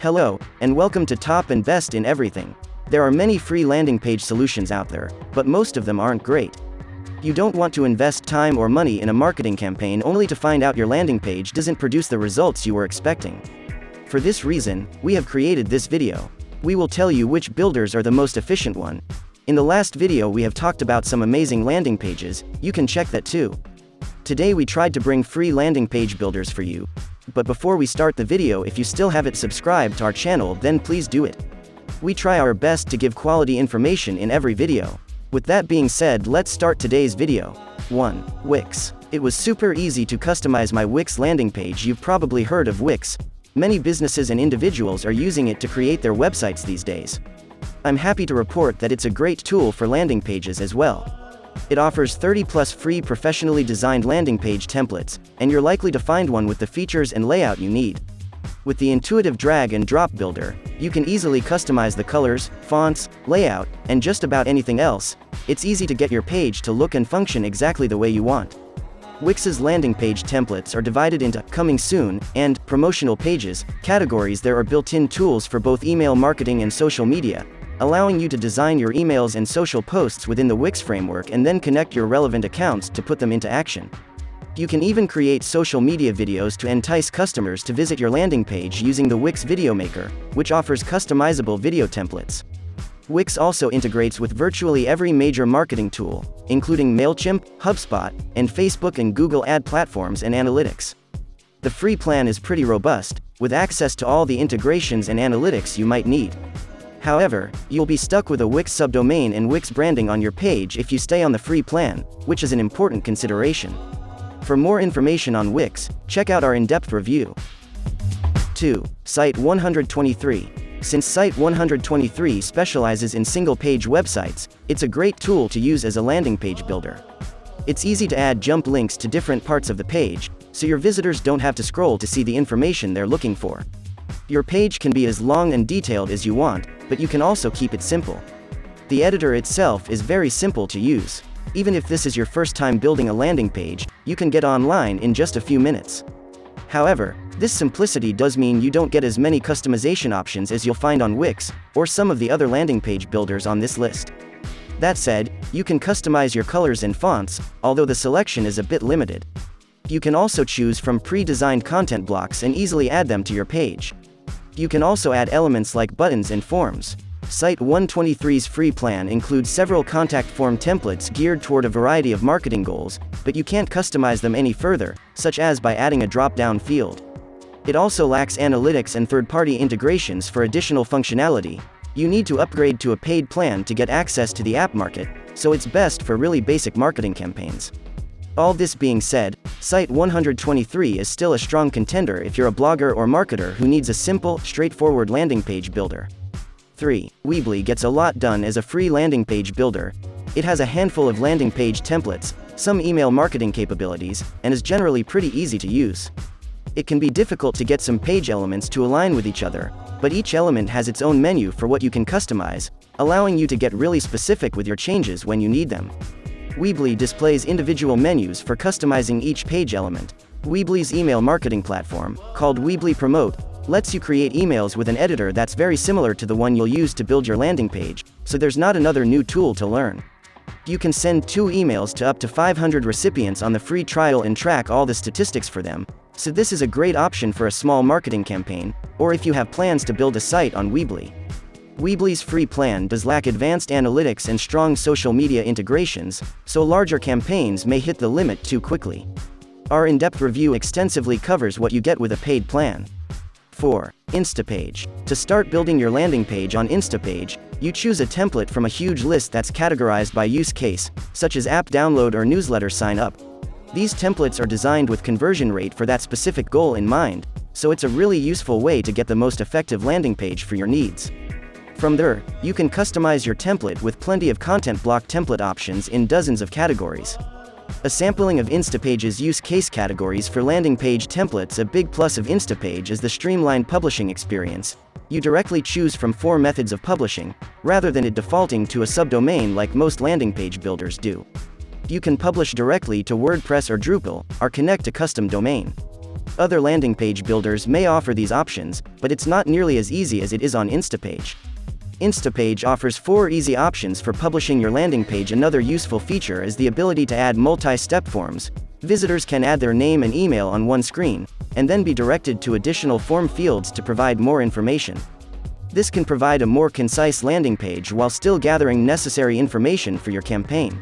Hello, and welcome to Top and Best in Everything. There are many free landing page solutions out there, but most of them aren't great. You don't want to invest time or money in a marketing campaign only to find out your landing page doesn't produce the results you were expecting. For this reason, we have created this video. We will tell you which builders are the most efficient one. In the last video we have talked about some amazing landing pages, you can check that too. Today we tried to bring free landing page builders for you. But before we start the video, if you still haven't subscribed to our channel, then please do it. We try our best to give quality information in every video. With that being said, let's start today's video. 1. Wix. It was super easy to customize my Wix landing page. You've probably heard of Wix. Many businesses and individuals are using it to create their websites these days. I'm happy to report that it's a great tool for landing pages as well. It offers 30+ free professionally designed landing page templates, and you're likely to find one with the features and layout you need. With the intuitive drag and drop builder, you can easily customize the colors, fonts, layout, and just about anything else. It's easy to get your page to look and function exactly the way you want. Wix's landing page templates are divided into coming soon and promotional pages categories. There are built-in tools for both email marketing and social media, allowing you to design your emails and social posts within the Wix framework and then connect your relevant accounts to put them into action. You can even create social media videos to entice customers to visit your landing page using the Wix Video Maker, which offers customizable video templates. Wix also integrates with virtually every major marketing tool, including MailChimp, HubSpot, and Facebook and Google ad platforms and analytics. The free plan is pretty robust, with access to all the integrations and analytics you might need. However, you'll be stuck with a Wix subdomain and Wix branding on your page if you stay on the free plan, which is an important consideration. For more information on Wix, check out our in-depth review. 2. Site 123. Since Site 123 specializes in single-page websites, it's a great tool to use as a landing page builder. It's easy to add jump links to different parts of the page, so your visitors don't have to scroll to see the information they're looking for. Your page can be as long and detailed as you want, but you can also keep it simple. The editor itself is very simple to use. Even if this is your first time building a landing page, you can get online in just a few minutes. However, this simplicity does mean you don't get as many customization options as you'll find on Wix, or some of the other landing page builders on this list. That said, you can customize your colors and fonts, although the selection is a bit limited. You can also choose from pre-designed content blocks and easily add them to your page. You can also add elements like buttons and forms. Site 123's free plan includes several contact form templates geared toward a variety of marketing goals, but you can't customize them any further, such as by adding a drop-down field. It also lacks analytics and third-party integrations for additional functionality. You need to upgrade to a paid plan to get access to the app market, so it's best for really basic marketing campaigns. All this being said, Site 123 is still a strong contender if you're a blogger or marketer who needs a simple, straightforward landing page builder. 3. Weebly gets a lot done as a free landing page builder. It has a handful of landing page templates, some email marketing capabilities, and is generally pretty easy to use. It can be difficult to get some page elements to align with each other, but each element has its own menu for what you can customize, allowing you to get really specific with your changes when you need them. Weebly displays individual menus for customizing each page element. Weebly's email marketing platform, called Weebly Promote, lets you create emails with an editor that's very similar to the one you'll use to build your landing page, so there's not another new tool to learn. You can send 2 emails to up to 500 recipients on the free trial and track all the statistics for them, so this is a great option for a small marketing campaign, or if you have plans to build a site on Weebly. Weebly's free plan does lack advanced analytics and strong social media integrations, so larger campaigns may hit the limit too quickly. Our in-depth review extensively covers what you get with a paid plan. 4. Instapage. To start building your landing page on Instapage, you choose a template from a huge list that's categorized by use case, such as app download or newsletter sign up. These templates are designed with conversion rate for that specific goal in mind, so it's a really useful way to get the most effective landing page for your needs. From there, you can customize your template with plenty of content block template options in dozens of categories. A sampling of Instapage's use case categories for landing page templates. A big plus of Instapage is the streamlined publishing experience. You directly choose from 4 methods of publishing, rather than it defaulting to a subdomain like most landing page builders do. You can publish directly to WordPress or Drupal, or connect a custom domain. Other landing page builders may offer these options, but it's not nearly as easy as it is on Instapage. Instapage offers 4 easy options for publishing your landing page. Another useful feature is the ability to add multi-step forms. Visitors can add their name and email on one screen, and then be directed to additional form fields to provide more information. This can provide a more concise landing page while still gathering necessary information for your campaign.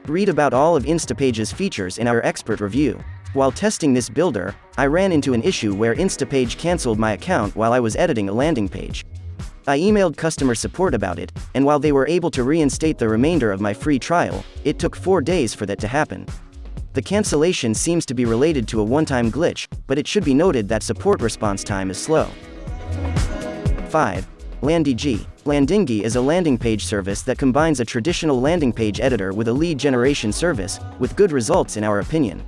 Read about all of Instapage's features in our expert review. While testing this builder, I ran into an issue where Instapage canceled my account while I was editing a landing page. I emailed customer support about it, and while they were able to reinstate the remainder of my free trial, it took 4 days for that to happen. The cancellation seems to be related to a one-time glitch, but it should be noted that support response time is slow. 5. Landingy. Landingy is a landing page service that combines a traditional landing page editor with a lead generation service, with good results in our opinion.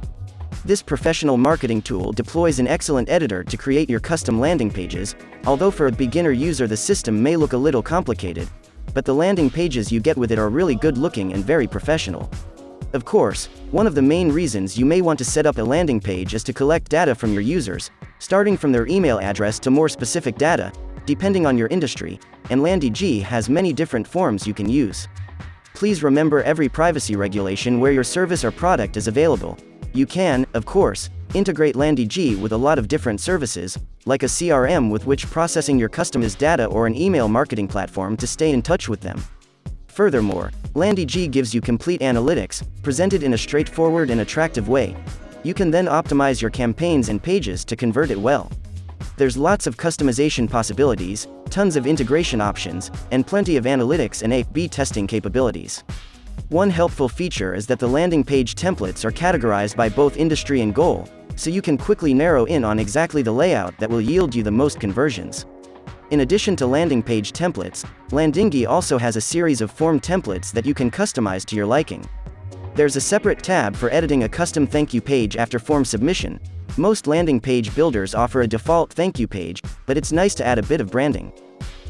This professional marketing tool deploys an excellent editor to create your custom landing pages, although for a beginner user the system may look a little complicated, but the landing pages you get with it are really good looking and very professional. Of course, one of the main reasons you may want to set up a landing page is to collect data from your users, starting from their email address to more specific data, depending on your industry, and Landingy has many different forms you can use. Please remember every privacy regulation where your service or product is available. You can, of course, integrate Landingy with a lot of different services, like a CRM with which processing your customers' data or an email marketing platform to stay in touch with them. Furthermore, Landingy gives you complete analytics, presented in a straightforward and attractive way. You can then optimize your campaigns and pages to convert it well. There's lots of customization possibilities, tons of integration options, and plenty of analytics and A/B testing capabilities. One helpful feature is that the landing page templates are categorized by both industry and goal, so you can quickly narrow in on exactly the layout that will yield you the most conversions. In addition to landing page templates, Landingy also has a series of form templates that you can customize to your liking. There's a separate tab for editing a custom thank you page after form submission. Most landing page builders offer a default thank you page, but it's nice to add a bit of branding.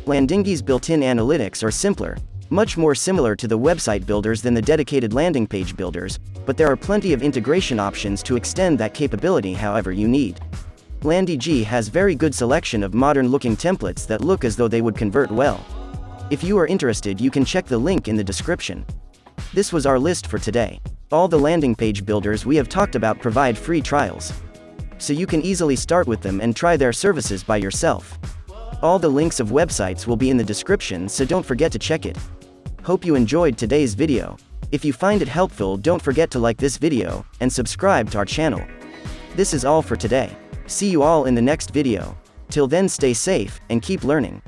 Landingy's built-in analytics are simpler, much more similar to the website builders than the dedicated landing page builders, but there are plenty of integration options to extend that capability however you need. Landingy has very good selection of modern-looking templates that look as though they would convert well. If you are interested, you can check the link in the description. This was our list for today. All the landing page builders we have talked about provide free trials, so you can easily start with them and try their services by yourself. All the links of websites will be in the description, so don't forget to check it. Hope you enjoyed today's video. If you find it helpful, don't forget to like this video, and subscribe to our channel. This is all for today. See you all in the next video. Till then, stay safe, and keep learning.